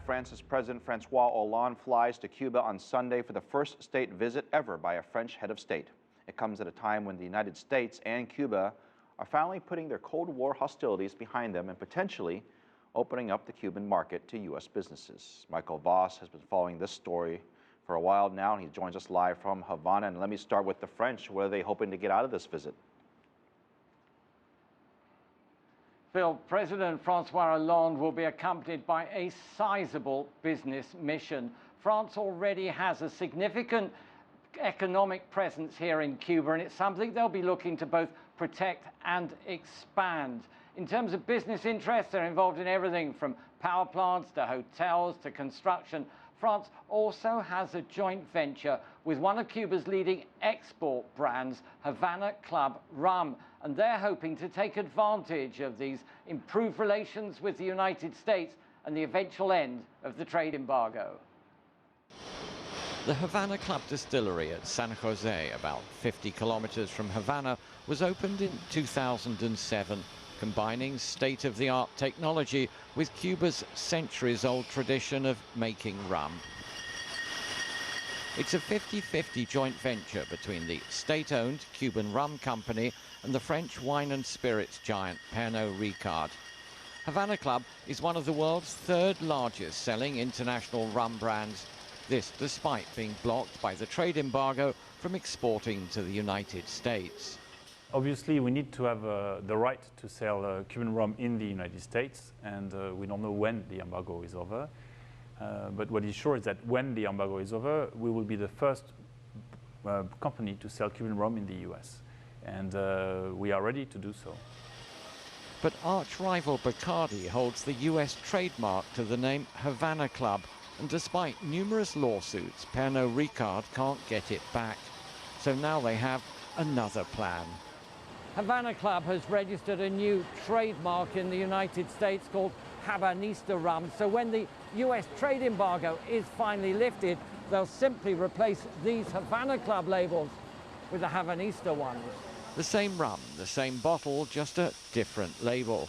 France's President Francois Hollande flies to Cuba on Sunday for the first state visit ever by a French head of state. It comes at a time when the United States and Cuba are finally putting their Cold War hostilities behind them and potentially opening up the Cuban market to U.S. businesses. Michael Voss has been following this story for a while now, and he joins us live from Havana. And let me start with the French. What are they hoping to get out of this visit? Phil, President Francois Hollande will be accompanied by a sizable business mission. France already has a significant economic presence here in Cuba, and it's something they'll be looking to both protect and expand. In terms of business interests, they're involved in everything from power plants to hotels to construction. France also has a joint venture with one of Cuba's leading export brands, Havana Club Rum, and they're hoping to take advantage of these improved relations with the United States and the eventual end of the trade embargo. The Havana Club distillery at San Jose, about 50 kilometers from Havana, was opened in 2007, combining state-of-the-art technology with Cuba's centuries-old tradition of making rum. It's a 50-50 joint venture between the state-owned Cuban rum company and the French wine and spirits giant Pernod Ricard. Havana Club is one of the world's third largest selling international rum brands. This despite being blocked by the trade embargo from exporting to the United States. Obviously, we need to have the right to sell Cuban rum in the United States, and we don't know when the embargo is over. But what is sure is that when the embargo is over, we will be the first company to sell Cuban rum in the US. And we are ready to do so. But arch-rival Bacardi holds the US trademark to the name Havana Club, and despite numerous lawsuits, Pernod Ricard can't get it back. So now they have another plan. Havana Club has registered a new trademark in the United States called Habanista rum. So when the US trade embargo is finally lifted, they'll simply replace these Havana Club labels with the Habanista ones. The same rum, the same bottle, just a different label.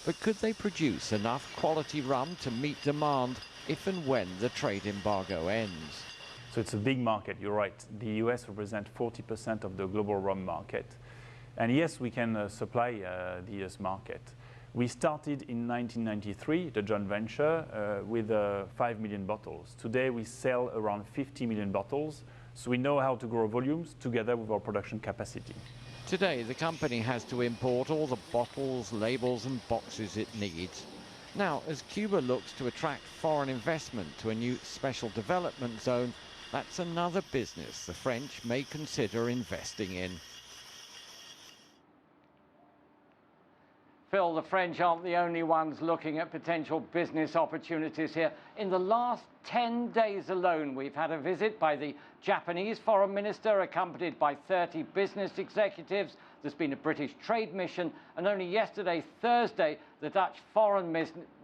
But could they produce enough quality rum to meet demand if and when the trade embargo ends? So it's a big market, you're right. The US represents 40% of the global rum market. And yes, we can supply the US market. We started in 1993, the joint venture, with 5 million bottles. Today we sell around 50 million bottles, so we know how to grow volumes together with our production capacity. Today the company has to import all the bottles, labels and boxes it needs. Now, as Cuba looks to attract foreign investment to a new special development zone, that's another business the French may consider investing in. Phil, the French aren't the only ones looking at potential business opportunities here. In the last 10 days alone, we've had a visit by the Japanese foreign minister, accompanied by 30 business executives. There's been a British trade mission, and only yesterday, Thursday, the Dutch foreign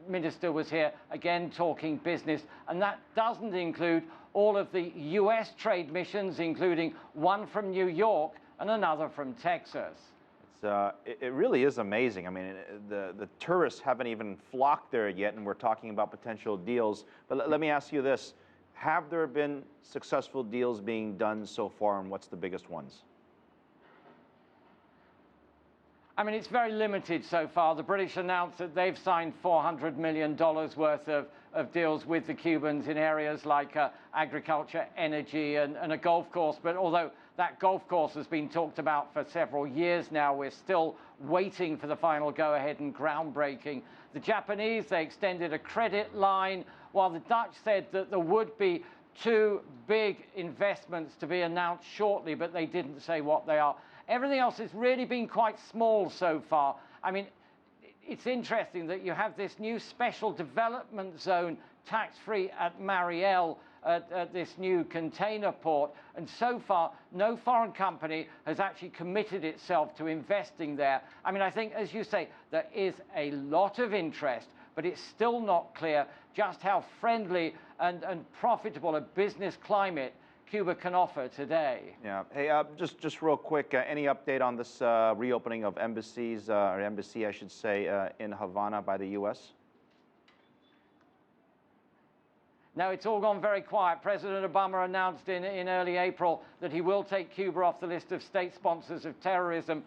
minister was here, again talking business, and that doesn't include all of the US trade missions, including one from New York and another from Texas. It really is amazing. I mean, the tourists haven't even flocked there yet, and we're talking about potential deals. But let me ask you this. Have there been successful deals being done so far, and what's the biggest ones? I mean, it's very limited so far. The British announced that they've signed $400 million worth of deals with the Cubans in areas like agriculture, energy, and a golf course. But although that golf course has been talked about for several years now, we're still waiting for the final go-ahead and groundbreaking. The Japanese, they extended a credit line, while the Dutch said that there would be 2 big investments to be announced shortly, but they didn't say what they are. Everything else has really been quite small so far. I mean, it's interesting that you have this new special development zone, tax-free at Mariel, at this new container port. And so far, no foreign company has actually committed itself to investing there. I mean, I think, as you say, there is a lot of interest, but it's still not clear just how friendly and profitable a business climate Cuba can offer today. Yeah. Hey, just real quick, any update on this reopening of embassies, or embassy, I should say, in Havana by the U.S.? No, it's all gone very quiet. President Obama announced in early April that he will take Cuba off the list of state sponsors of terrorism,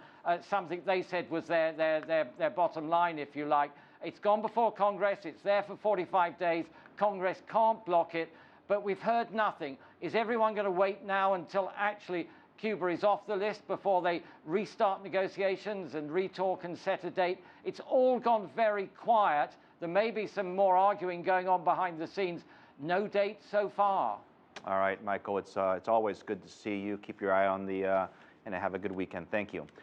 something they said was their bottom line, if you like. It's gone before Congress. It's there for 45 days. Congress can't block it, but we've heard nothing. Is everyone going to wait now until actually Cuba is off the list before they restart negotiations and retalk and set a date? It's all gone very quiet. There may be some more arguing going on behind the scenes. No date so far. All right, Michael, it's always good to see you. Keep your eye on the, and have a good weekend. Thank you.